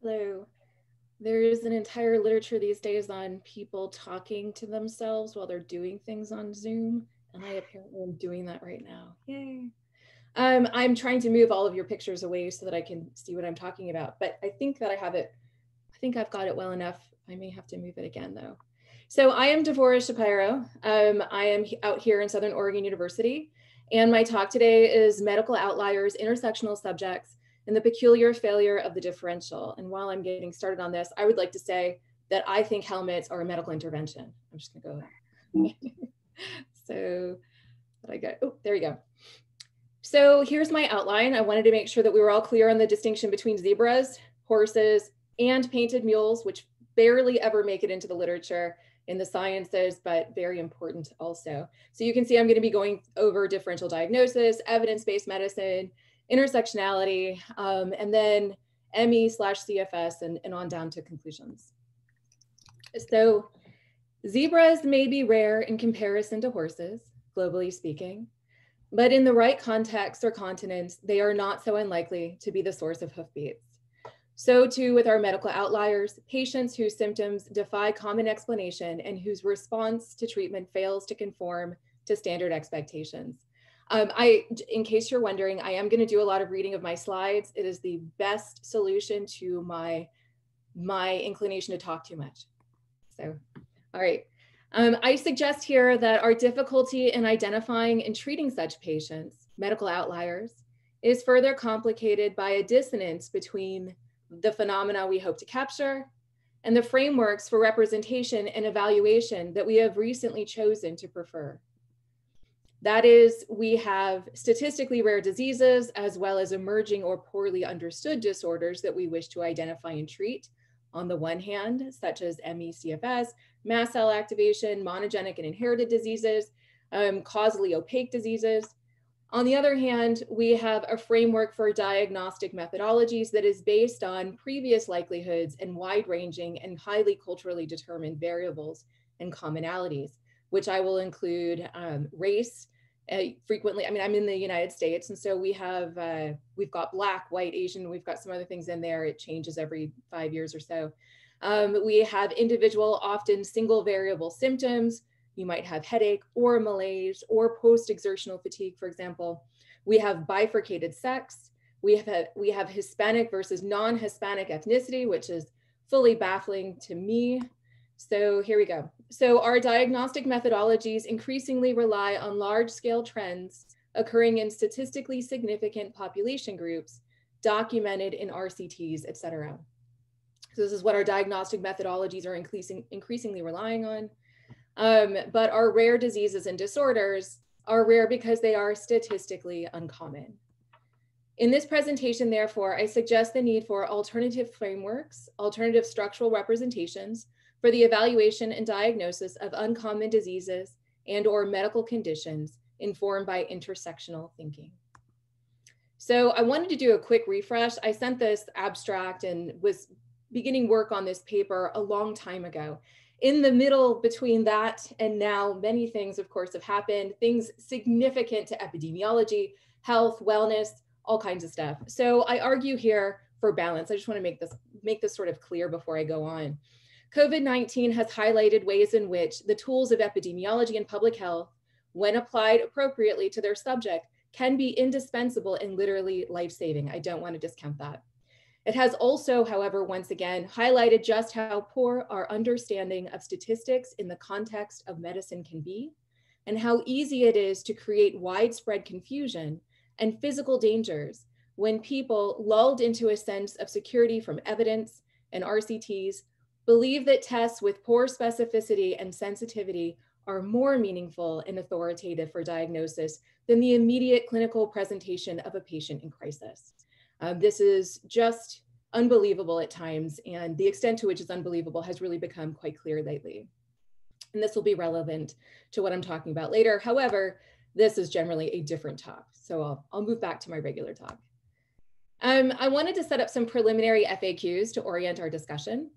Hello. There's an entire literature these days on people talking to themselves while they're doing things on Zoom, and I apparently am doing that right now. Yay. I'm trying to move all of your pictures away so that I can see what I'm talking about, but I think that I have it. I think I've got it well enough. I may have to move it again though. So I am Devora Shapiro. I am out here in Southern Oregon University, and my talk today is Medical Outliers, Intersectional Subjects, and the Peculiar Failure of the Differential. And while I'm getting started on this, I would like to say that I think helmets are a medical intervention. I'm just gonna go. So, what I got? Oh, there we go. So here's my outline. I wanted to make sure that we were all clear on the distinction between zebras, horses, and painted mules, which barely ever make it into the literature in the sciences, but very important also. So you can see I'm going to be going over differential diagnosis, evidence-based medicine, intersectionality, and then ME/CFS and on down to conclusions. So zebras may be rare in comparison to horses, globally speaking, but in the right context or continents, they are not so unlikely to be the source of hoofbeats. So too with our medical outliers, patients whose symptoms defy common explanation and whose response to treatment fails to conform to standard expectations. In case you're wondering, I am going to do a lot of reading of my slides. It is the best solution to my inclination to talk too much. So, all right. I suggest here that our difficulty in identifying and treating such patients, medical outliers, is further complicated by a dissonance between the phenomena we hope to capture and the frameworks for representation and evaluation that we have recently chosen to prefer. That is, we have statistically rare diseases as well as emerging or poorly understood disorders that we wish to identify and treat. On the one hand, such as ME/CFS, mast cell activation, monogenic and inherited diseases, causally opaque diseases. On the other hand, we have a framework for diagnostic methodologies that is based on previous likelihoods and wide-ranging and highly culturally determined variables and commonalities, which I will include race. Frequently, I mean, I'm in the United States, and so we've got Black, white, Asian, we've got some other things in there. It changes every 5 years or so. We have individual, often single variable symptoms. You might have headache or malaise or post-exertional fatigue, for example. We have bifurcated sex. We have Hispanic versus non-Hispanic ethnicity, which is fully baffling to me. So here we go. So our diagnostic methodologies increasingly rely on large-scale trends occurring in statistically significant population groups documented in RCTs, et cetera. So this is what our diagnostic methodologies are increasingly relying on. But our rare diseases and disorders are rare because they are statistically uncommon. In this presentation, therefore, I suggest the need for alternative frameworks, alternative structural representations for the evaluation and diagnosis of uncommon diseases and/or medical conditions informed by intersectional thinking. So I wanted to do a quick refresh. I sent this abstract and was beginning work on this paper a long time ago. In the middle between that and now, many things, of course, have happened, things significant to epidemiology, health, wellness, all kinds of stuff. So I argue here for balance. I just want to make this sort of clear before I go on. COVID-19 has highlighted ways in which the tools of epidemiology and public health, when applied appropriately to their subject, can be indispensable and literally life-saving. I don't want to discount that. It has also, however, once again, highlighted just how poor our understanding of statistics in the context of medicine can be, and how easy it is to create widespread confusion and physical dangers when people, lulled into a sense of security from evidence and RCTs, believe that tests with poor specificity and sensitivity are more meaningful and authoritative for diagnosis than the immediate clinical presentation of a patient in crisis. This is just unbelievable at times, and the extent to which it's unbelievable has really become quite clear lately. And this will be relevant to what I'm talking about later. However, this is generally a different talk, so I'll move back to my regular talk. I wanted to set up some preliminary FAQs to orient our discussion.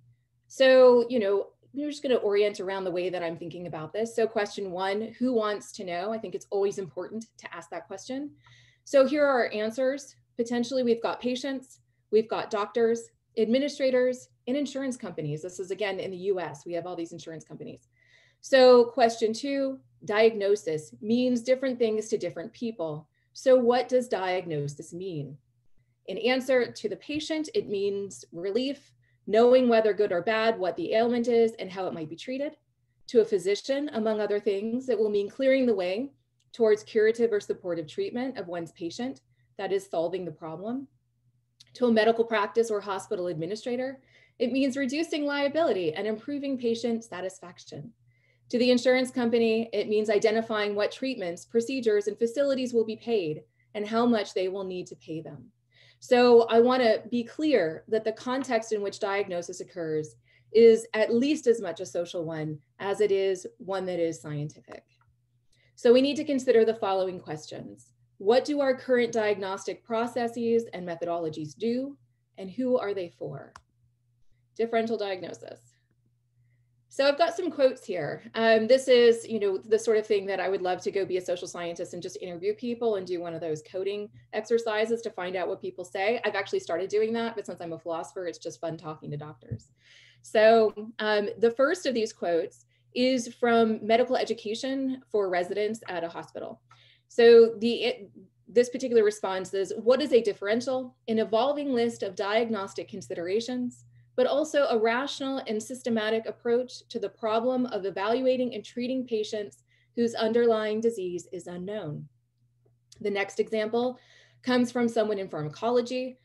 So, we're just going to orient around the way that I'm thinking about this. So question one, who wants to know? I think it's always important to ask that question. So here are our answers. Potentially, we've got patients, we've got doctors, administrators, and insurance companies. This is again in the US, we have all these insurance companies. So question 2, diagnosis means different things to different people. So what does diagnosis mean? In answer to the patient, it means relief, knowing whether good or bad, what the ailment is and how it might be treated. To a physician, among other things, it will mean clearing the way towards curative or supportive treatment of one's patient, that is solving the problem. To a medical practice or hospital administrator, it means reducing liability and improving patient satisfaction. To the insurance company, it means identifying what treatments, procedures, and facilities will be paid and how much they will need to pay them. So I want to be clear that the context in which diagnosis occurs is at least as much a social one as it is one that is scientific. So we need to consider the following questions. What do our current diagnostic processes and methodologies do, and who are they for? Differential diagnosis. So I've got some quotes here. This is, the sort of thing that I would love to go be a social scientist and just interview people and do one of those coding exercises to find out what people say. I've actually started doing that, but since I'm a philosopher, it's just fun talking to doctors. So the first of these quotes is from medical education for residents at a hospital. So this particular response is, what is a differential? An evolving list of diagnostic considerations, but also a rational and systematic approach to the problem of evaluating and treating patients whose underlying disease is unknown. The next example comes from someone in pharmacology.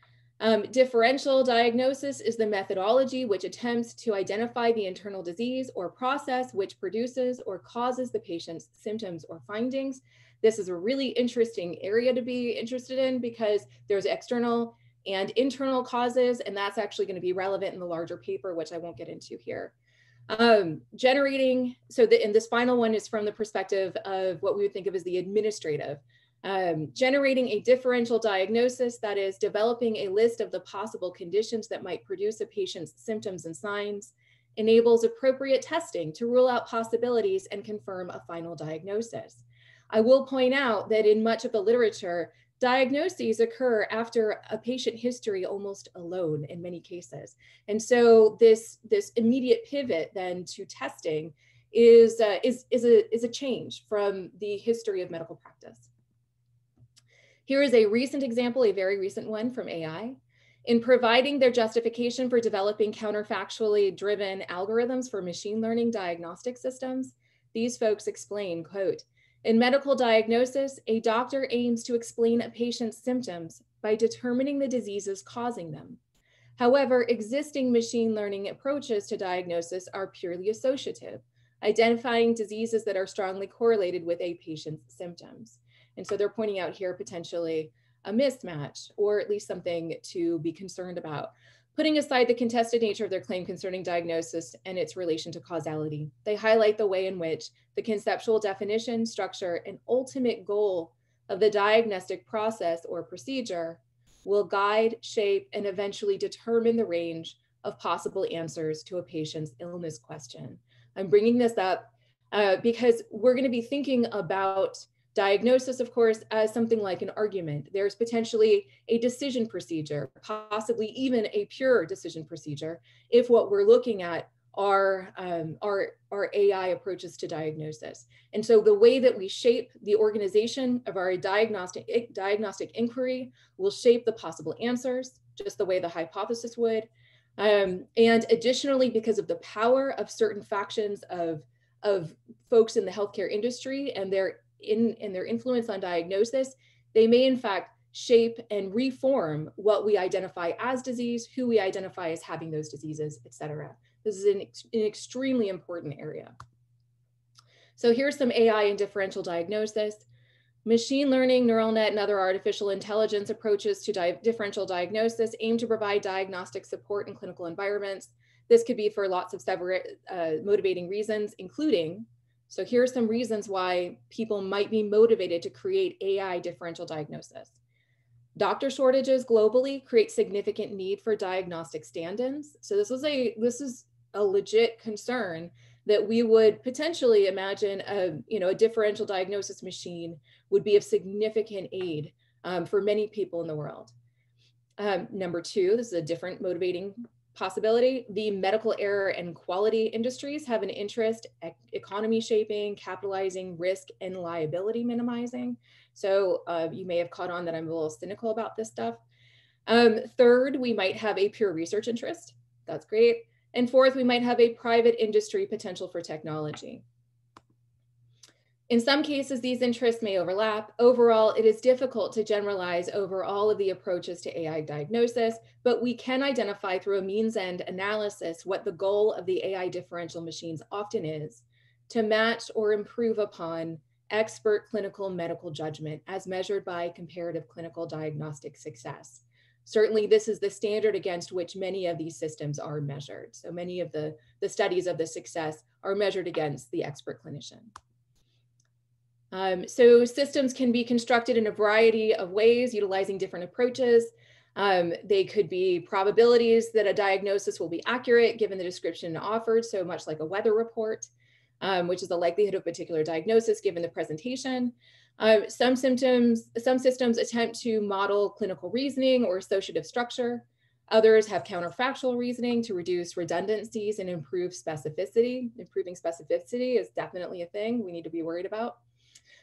Differential diagnosis is the methodology which attempts to identify the internal disease or process which produces or causes the patient's symptoms or findings. This is a really interesting area to be interested in because there's external and internal causes, and that's actually going to be relevant in the larger paper, which I won't get into here. And this final one is from the perspective of what we would think of as the administrative. Generating a differential diagnosis, that is developing a list of the possible conditions that might produce a patient's symptoms and signs, enables appropriate testing to rule out possibilities and confirm a final diagnosis. I will point out that in much of the literature, diagnoses occur after a patient history almost alone in many cases. And so this immediate pivot then to testing is a change from the history of medical practice. Here is a recent example, a very recent one from AI. In providing their justification for developing counterfactually driven algorithms for machine learning diagnostic systems, these folks explain, quote, in medical diagnosis, a doctor aims to explain a patient's symptoms by determining the diseases causing them. However, existing machine learning approaches to diagnosis are purely associative, identifying diseases that are strongly correlated with a patient's symptoms. And so they're pointing out here potentially a mismatch, or at least something to be concerned about. Putting aside the contested nature of their claim concerning diagnosis and its relation to causality, they highlight the way in which the conceptual definition, structure, and ultimate goal of the diagnostic process or procedure will guide, shape, and eventually determine the range of possible answers to a patient's illness question. I'm bringing this up because we're going to be thinking about diagnosis, of course, as something like an argument. There's potentially a decision procedure, possibly even a pure decision procedure, if what we're looking at are AI approaches to diagnosis. And so the way that we shape the organization of our diagnostic inquiry will shape the possible answers, just the way the hypothesis would. And additionally, because of the power of certain factions of folks in the healthcare industry and their influence on diagnosis, they may in fact shape and reform what we identify as disease, who we identify as having those diseases, et cetera. This is an extremely important area. So here's some AI and differential diagnosis. Machine learning, neural net, and other artificial intelligence approaches to differential diagnosis aim to provide diagnostic support in clinical environments. This could be for lots of several motivating reasons, including, so here are some reasons why people might be motivated to create AI differential diagnosis. Doctor shortages globally create significant need for diagnostic stand-ins. So this is a legit concern that we would potentially imagine a differential diagnosis machine would be of significant aid for many people in the world. Number two, this is a different motivating possibility. The medical error and quality industries have an interest at economy shaping, capitalizing, risk and liability minimizing. So you may have caught on that I'm a little cynical about this stuff. Third, we might have a pure research interest. That's great. And fourth, we might have a private industry potential for technology. In some cases, these interests may overlap. Overall, it is difficult to generalize over all of the approaches to AI diagnosis, but we can identify through a means-end analysis what the goal of the AI differential machines often is: to match or improve upon expert clinical medical judgment as measured by comparative clinical diagnostic success. Certainly, this is the standard against which many of these systems are measured. So many of the studies of the success are measured against the expert clinician. So systems can be constructed in a variety of ways, utilizing different approaches. They could be probabilities that a diagnosis will be accurate given the description offered, so much like a weather report, which is the likelihood of a particular diagnosis given the presentation. Some systems attempt to model clinical reasoning or associative structure. Others have counterfactual reasoning to reduce redundancies and improve specificity. Improving specificity is definitely a thing we need to be worried about.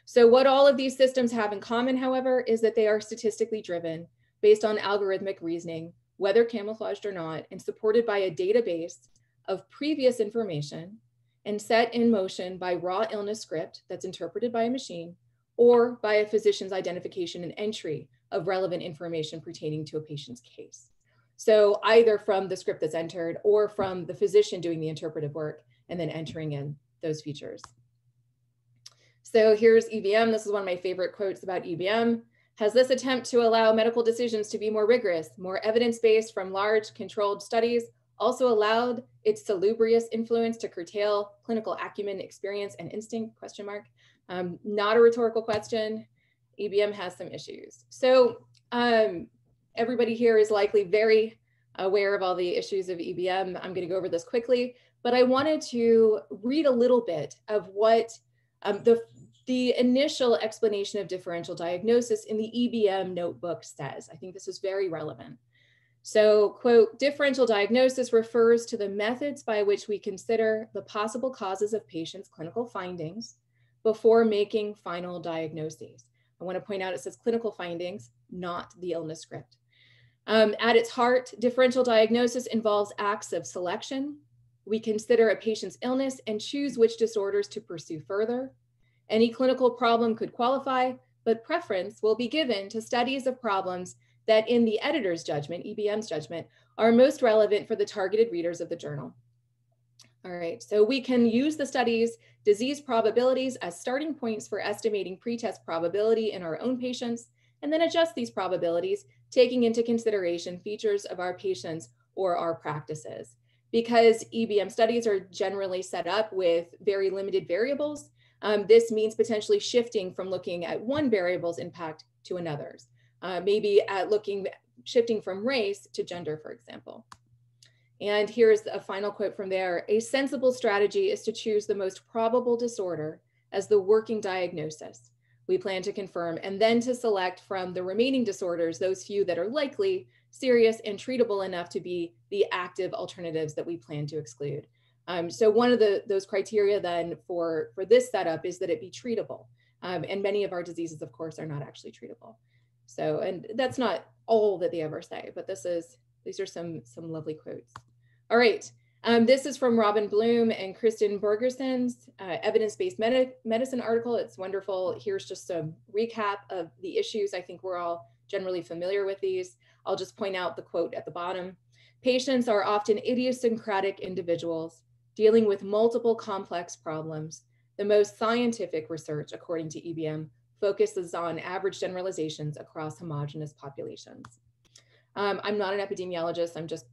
So what all of these systems have in common, however, is that they are statistically driven based on algorithmic reasoning, whether camouflaged or not, and supported by a database of previous information and set in motion by raw illness script that's interpreted by a machine or by a physician's identification and entry of relevant information pertaining to a patient's case. So either from the script that's entered or from the physician doing the interpretive work and then entering in those features. So here's EBM. This is one of my favorite quotes about EBM. Has this attempt to allow medical decisions to be more rigorous, more evidence-based from large controlled studies, also allowed its salubrious influence to curtail clinical acumen, experience, and instinct, question mark. Not a rhetorical question. EBM has some issues. So everybody here is likely very aware of all the issues of EBM. I'm gonna go over this quickly, but I wanted to read a little bit of what the initial explanation of differential diagnosis in the EBM notebook says. I think this is very relevant. So, quote, differential diagnosis refers to the methods by which we consider the possible causes of patients' clinical findings before making final diagnoses. I want to point out it says clinical findings, not the illness script. At its heart, differential diagnosis involves acts of selection. We consider a patient's illness and choose which disorders to pursue further. Any clinical problem could qualify, but preference will be given to studies of problems that in the editor's judgment, EBM's judgment, are most relevant for the targeted readers of the journal. All right, so we can use the study's disease probabilities as starting points for estimating pretest probability in our own patients, and then adjust these probabilities, taking into consideration features of our patients or our practices. Because EBM studies are generally set up with very limited variables, this means potentially shifting from looking at one variable's impact to another's. Maybe at shifting from race to gender, for example. And here's a final quote from there. A sensible strategy is to choose the most probable disorder as the working diagnosis we plan to confirm, and then to select from the remaining disorders, those few that are likely, serious, and treatable enough to be the active alternatives that we plan to exclude. So one of those criteria then for this setup is that it be treatable. And many of our diseases, of course, are not actually treatable. So, and that's not all that they ever say, but these are some lovely quotes. All right, this is from Robin Bloom and Kristen Bergerson's evidence-based medicine article. It's wonderful. Here's just a recap of the issues. I think we're all generally familiar with these. I'll just point out the quote at the bottom. Patients are often idiosyncratic individuals dealing with multiple complex problems. The most scientific research, according to EBM, focuses on average generalizations across homogeneous populations. I'm not an epidemiologist. I'm just,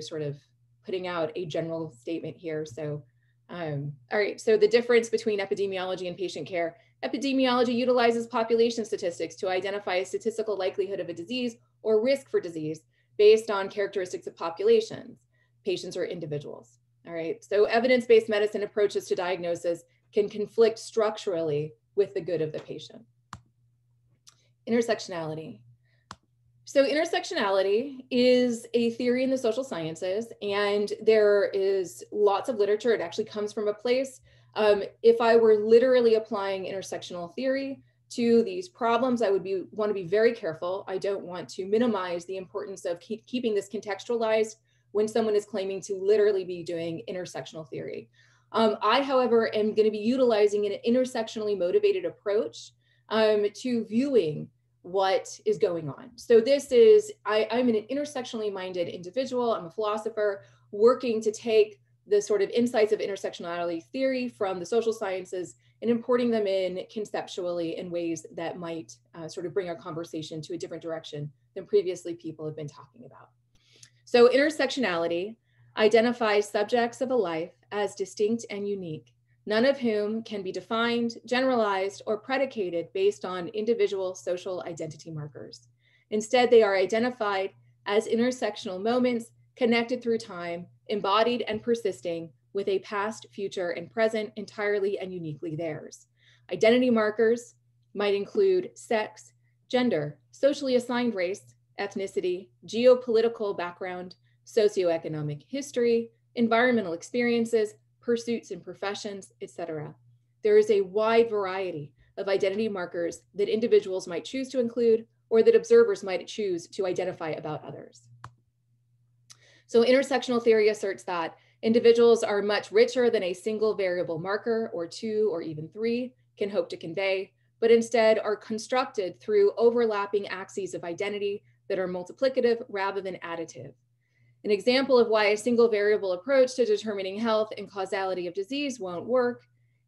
sort of putting out a general statement here. So, all right, so the difference between epidemiology and patient care. Epidemiology utilizes population statistics to identify a statistical likelihood of a disease or risk for disease based on characteristics of populations, patients or individuals. All right, so evidence-based medicine approaches to diagnosis can conflict structurally with the good of the patient. Intersectionality. So intersectionality is a theory in the social sciences, and there is lots of literature. It actually comes from a place. If I were literally applying intersectional theory to these problems, I would want to be very careful. I don't want to minimize the importance of keeping this contextualized when someone is claiming to literally be doing intersectional theory. I, however, am going to be utilizing an intersectionally motivated approach to viewing what is going on. So this is, I'm an intersectionally minded individual. I'm a philosopher working to take the sort of insights of intersectionality theory from the social sciences and importing them in conceptually in ways that might sort of bring our conversation to a different direction than previously people have been talking about. So intersectionality identifies subjects of a life as distinct and unique, none of whom can be defined, generalized, or predicated based on individual social identity markers. Instead, they are identified as intersectional moments connected through time, embodied and persisting with a past, future, and present entirely and uniquely theirs. Identity markers might include sex, gender, socially assigned race, ethnicity, geopolitical background, socioeconomic history, environmental experiences, pursuits and professions, etc. There is a wide variety of identity markers that individuals might choose to include or that observers might choose to identify about others. So intersectional theory asserts that individuals are much richer than a single variable marker or two or even three can hope to convey, but instead are constructed through overlapping axes of identity that are multiplicative rather than additive. An example of why a single variable approach to determining health and causality of disease won't work,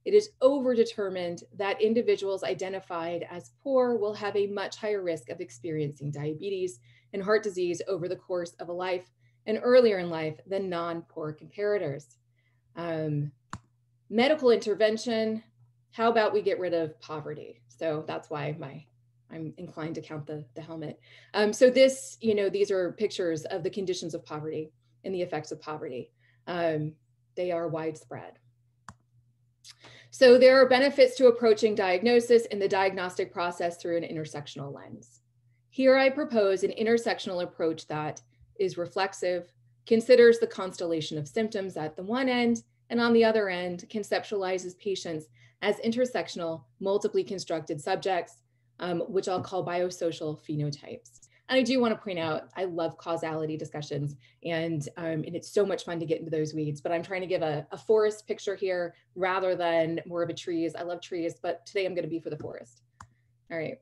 it is overdetermined that individuals identified as poor will have a much higher risk of experiencing diabetes and heart disease over the course of a life and earlier in life than non-poor comparators. Medical intervention, how about we get rid of poverty? So that's why I'm inclined to count the helmet. So this, these are pictures of the conditions of poverty and the effects of poverty. They are widespread. So there are benefits to approaching diagnosis in the diagnostic process through an intersectional lens. Here I propose an intersectional approach that is reflexive, considers the constellation of symptoms at the one end, and on the other end, conceptualizes patients as intersectional, multiply constructed subjects, which I'll call biosocial phenotypes. And I do want to point out, I love causality discussions, and it's so much fun to get into those weeds, but I'm trying to give a forest picture here rather than more of a trees. I love trees, but today I'm going to be for the forest. All right.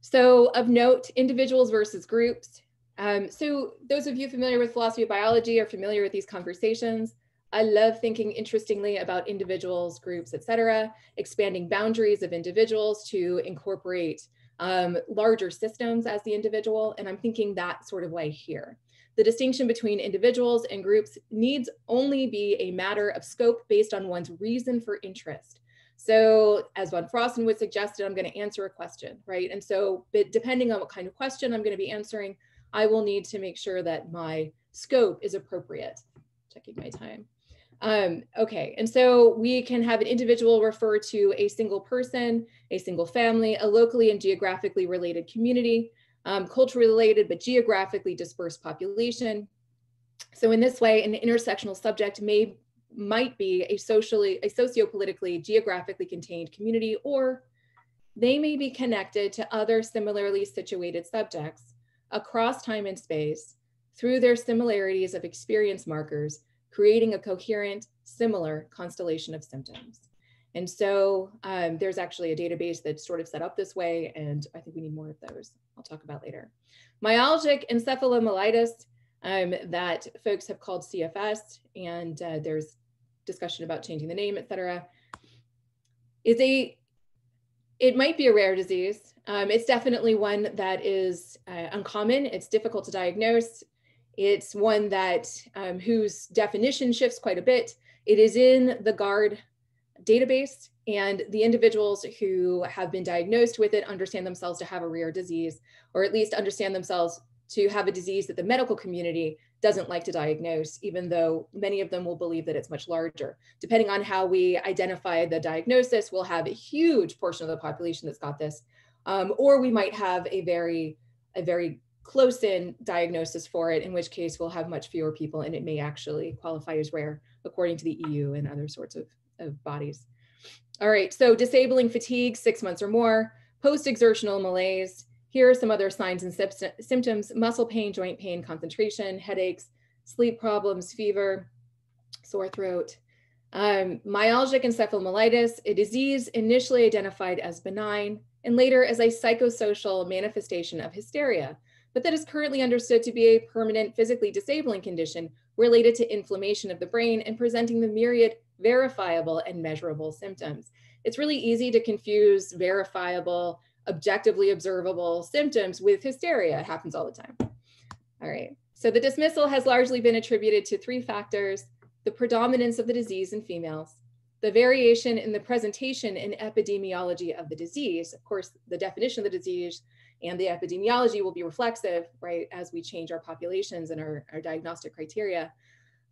So of note, individuals versus groups. So those of you familiar with philosophy of biology are familiar with these conversations. I love thinking interestingly about individuals, groups, et cetera, expanding boundaries of individuals to incorporate larger systems as the individual. And I'm thinking that sort of way here. The distinction between individuals and groups needs only be a matter of scope based on one's reason for interest. So as von Frosten would suggest, I'm going to answer a question, right? And so depending on what kind of question I'm going to be answering, I will need to make sure that my scope is appropriate. Checking my time. Okay, and so we can have an individual refer to a single person, a single family, a locally and geographically related community, culturally related but geographically dispersed population. So in this way, an intersectional subject might be a sociopolitically, geographically contained community, or they may be connected to other similarly situated subjects across time and space through their similarities of experience markers, creating a coherent, similar constellation of symptoms. And so there's actually a database that's sort of set up this way, and I think we need more of those. I'll talk about later. Myalgic encephalomyelitis that folks have called CFS, and there's discussion about changing the name, et cetera, it might be a rare disease. It's definitely one that is uncommon. It's difficult to diagnose. It's one that whose definition shifts quite a bit. It is in the GARD database, and the individuals who have been diagnosed with it understand themselves to have a rare disease, or at least understand themselves to have a disease that the medical community doesn't like to diagnose, even though many of them will believe that it's much larger. Depending on how we identify the diagnosis, we'll have a huge portion of the population that's got this, or we might have a very close-in diagnosis for it, in which case we'll have much fewer people and it may actually qualify as rare according to the EU and other sorts of bodies. All right, so disabling fatigue, 6 months or more, post-exertional malaise. Here are some other signs and symptoms: muscle pain, joint pain, concentration, headaches, sleep problems, fever, sore throat. Myalgic encephalomyelitis, a disease initially identified as benign and later as a psychosocial manifestation of hysteria, but that is currently understood to be a permanent physically disabling condition related to inflammation of the brain and presenting the myriad verifiable and measurable symptoms. It's really easy to confuse verifiable, objectively observable symptoms with hysteria. It happens all the time. All right, so the dismissal has largely been attributed to 3 factors: the predominance of the disease in females, the variation in the presentation and epidemiology of the disease. Of course, the definition of the disease and the epidemiology will be reflexive, right, as we change our populations and our diagnostic criteria.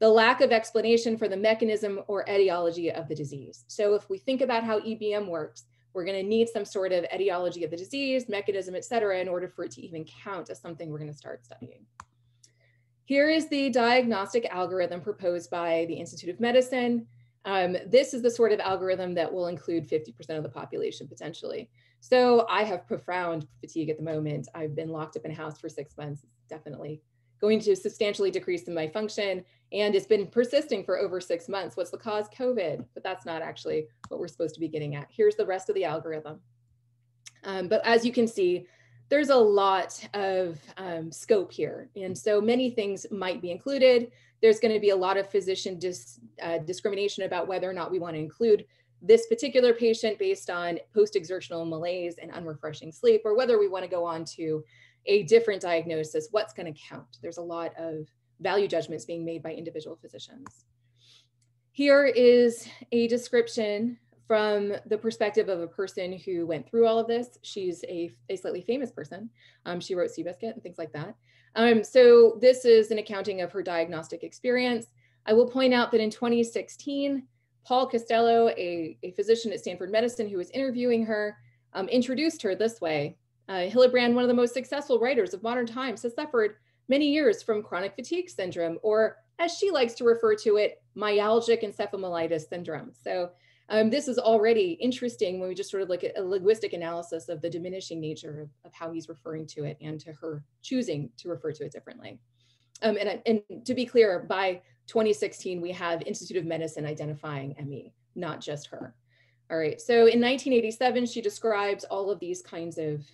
The lack of explanation for the mechanism or etiology of the disease. So if we think about how EBM works, we're going to need some sort of etiology of the disease, mechanism, et cetera, in order for it to even count as something we're going to start studying. Here is the diagnostic algorithm proposed by the Institute of Medicine. This is the sort of algorithm that will include 50% of the population potentially. So I have profound fatigue at the moment. I've been locked up in a house for 6 months, definitely going to substantially decrease in my function, and it's been persisting for over 6 months. What's the cause? COVID, but that's not actually what we're supposed to be getting at. Here's the rest of the algorithm. But as you can see, there's a lot of scope here. And so many things might be included. There's going to be a lot of physician discrimination about whether or not we want to include this particular patient based on post-exertional malaise and unrefreshing sleep, or whether we want to go on to a different diagnosis. What's going to count? There's a lot of value judgments being made by individual physicians. Here is a description from the perspective of a person who went through all of this. She's a slightly famous person. She wrote Seabiscuit and things like that. So this is an accounting of her diagnostic experience. I will point out that in 2016, Paul Costello, a physician at Stanford Medicine who was interviewing her, introduced her this way. Hillebrand, one of the most successful writers of modern times, has suffered many years from chronic fatigue syndrome, or as she likes to refer to it, myalgic encephalomyelitis syndrome. So this is already interesting when we just sort of look at a linguistic analysis of the diminishing nature of how he's referring to it and to her choosing to refer to it differently. And to be clear, by 2016, we have Institute of Medicine identifying ME, not just her. All right, so in 1987, she describes all of these kinds of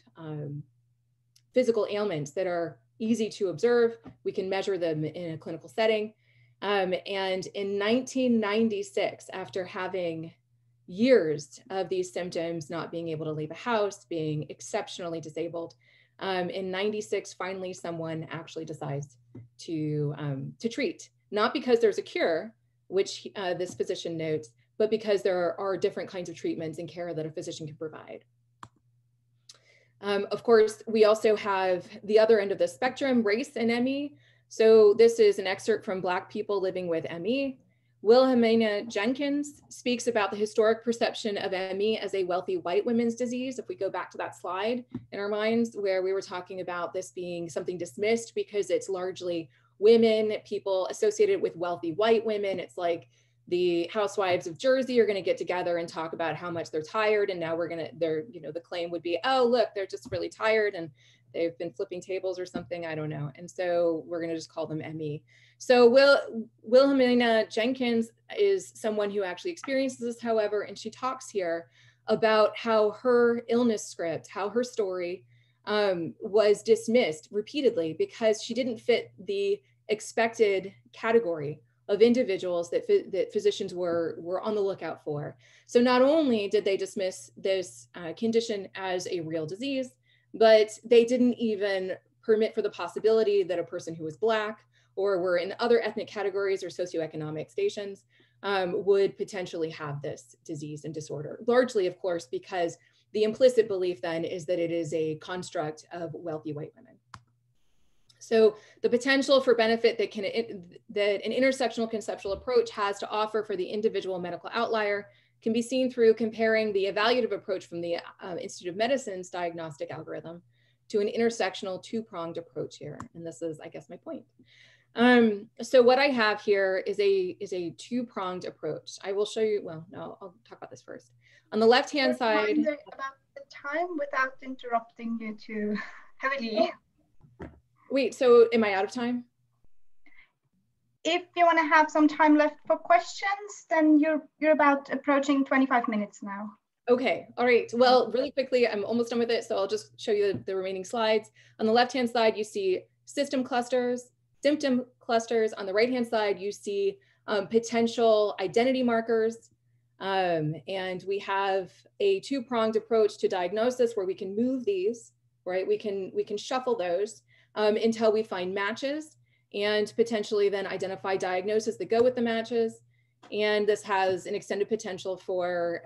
physical ailments that are easy to observe. We can measure them in a clinical setting. And in 1996, after having years of these symptoms, not being able to leave a house, being exceptionally disabled, in 96, finally someone actually decides to treat, not because there's a cure, which this physician notes, but because there are different kinds of treatments and care that a physician can provide. Of course, we also have the other end of the spectrum, race and ME. So this is an excerpt from Black people living with ME. Wilhelmina Jenkins speaks about the historic perception of ME as a wealthy white women's disease. If we go back to that slide in our minds where we were talking about this being something dismissed because it's largely women, people associated with wealthy white women. It's like the housewives of Jersey are going to get together and talk about how much they're tired. And now the claim would be, oh, look, they're just really tired and they've been flipping tables or something. I don't know. And so we're going to just call them ME. So Wilhelmina Jenkins is someone who actually experiences this, however, and she talks here about how her illness script, how her story was dismissed repeatedly because she didn't fit the expected category of individuals that physicians were on the lookout for. So not only did they dismiss this condition as a real disease, but they didn't even permit for the possibility that a person who was Black or were in other ethnic categories or socioeconomic stations would potentially have this disease and disorder. Largely, of course, because the implicit belief then is that it is a construct of wealthy white women. So the potential for benefit that an intersectional conceptual approach has to offer for the individual medical outlier can be seen through comparing the evaluative approach from the Institute of Medicine's diagnostic algorithm to an intersectional two-pronged approach here. And this is, I guess, my point. So what I have here is a two-pronged approach. I will show you, well, no, I'll talk about this first. On the left-hand side. About the time without interrupting you too heavily. Wait, so am I out of time? If you want to have some time left for questions, then you're about approaching 25 minutes now. Okay, all right. Well, really quickly, I'm almost done with it, so I'll just show you the remaining slides. On the left-hand side, you see system clusters, symptom clusters. On the right-hand side, you see potential identity markers. And we have a two-pronged approach to diagnosis where we can move these, right? We can shuffle those until we find matches and potentially then identify diagnoses that go with the matches. And this has an extended potential for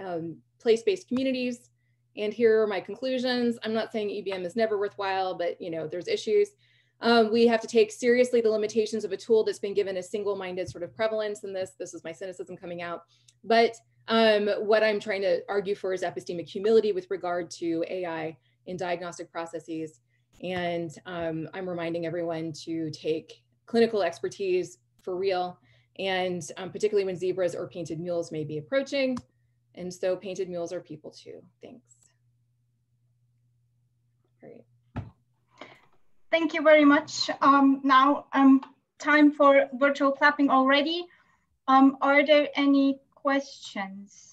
place-based communities. And here are my conclusions. I'm not saying EBM is never worthwhile, but there's issues. We have to take seriously the limitations of a tool that's been given a single-minded sort of prevalence in this. This is my cynicism coming out. But what I'm trying to argue for is epistemic humility with regard to AI in diagnostic processes. And I'm reminding everyone to take clinical expertise for real, and particularly when zebras or painted mules may be approaching. And so painted mules are people too. Thanks. Great. Thank you very much. Now time for virtual clapping already. Are there any questions?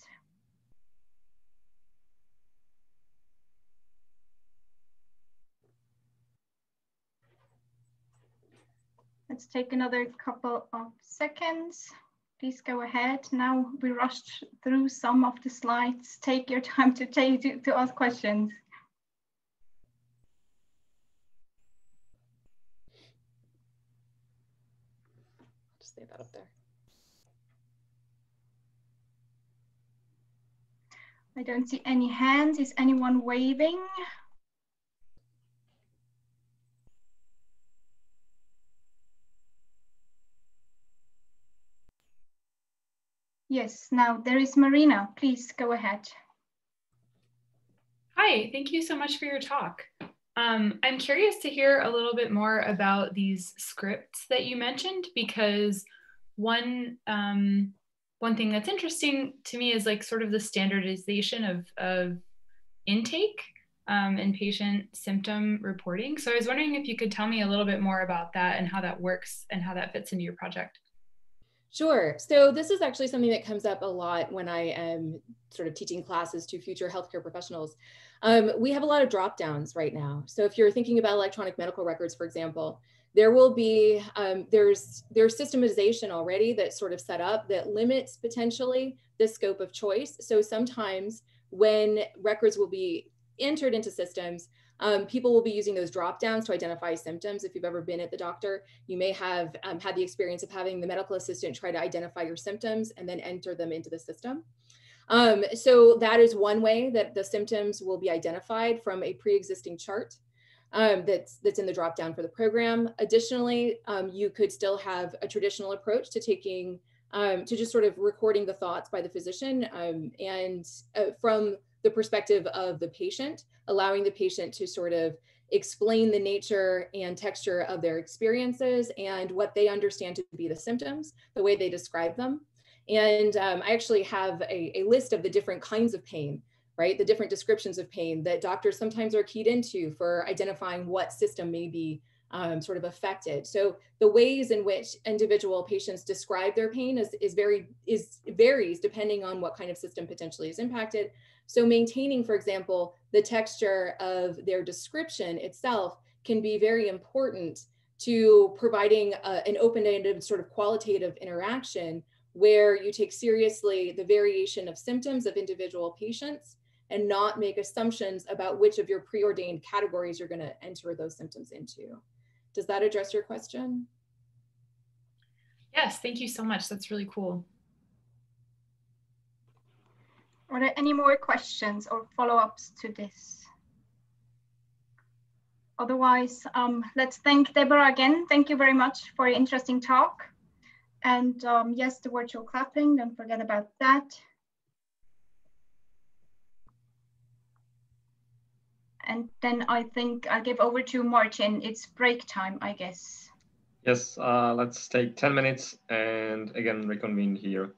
Let's take another couple of seconds. Please go ahead. Now we rushed through some of the slides. Take your time to ask questions. Just leave that up there. I don't see any hands. Is anyone waving? Yes, now there is Marina. Please go ahead. Hi, thank you so much for your talk. I'm curious to hear a little bit more about these scripts that you mentioned, because one thing that's interesting to me is like sort of the standardization of intake and patient symptom reporting. So I was wondering if you could tell me a little bit more about that and how that works and how that fits into your project. Sure. So this is actually something that comes up a lot when I am sort of teaching classes to future healthcare professionals. We have a lot of drop downs right now. So if you're thinking about electronic medical records, for example, there will be, there's systemization already that's sort of set up that limits potentially the scope of choice. So sometimes when records will be entered into systems, people will be using those drop downs to identify symptoms. If you've ever been at the doctor, you may have had the experience of having the medical assistant try to identify your symptoms and then enter them into the system. So that is one way that the symptoms will be identified from a pre-existing chart that's in the drop down for the program. Additionally, you could still have a traditional approach to taking, to just sort of recording the thoughts by the physician and from the perspective of the patient, allowing the patient to sort of explain the nature and texture of their experiences and what they understand to be the symptoms, the way they describe them. And I actually have a list of the different kinds of pain, right? The different descriptions of pain that doctors sometimes are keyed into for identifying what system may be sort of affected. So the ways in which individual patients describe their pain varies depending on what kind of system potentially is impacted. So maintaining, for example, the texture of their description itself can be very important to providing an open-ended sort of qualitative interaction where you take seriously the variation of symptoms of individual patients and not make assumptions about which of your preordained categories you're going to enter those symptoms into. Does that address your question? Yes, thank you so much. That's really cool. Are there any more questions or follow-ups to this? Otherwise, let's thank Devora again. Thank you very much for your interesting talk. And yes, the virtual clapping, don't forget about that. And then I think I'll give over to Martin. It's break time, I guess. Yes, let's take 10 minutes and again reconvene here.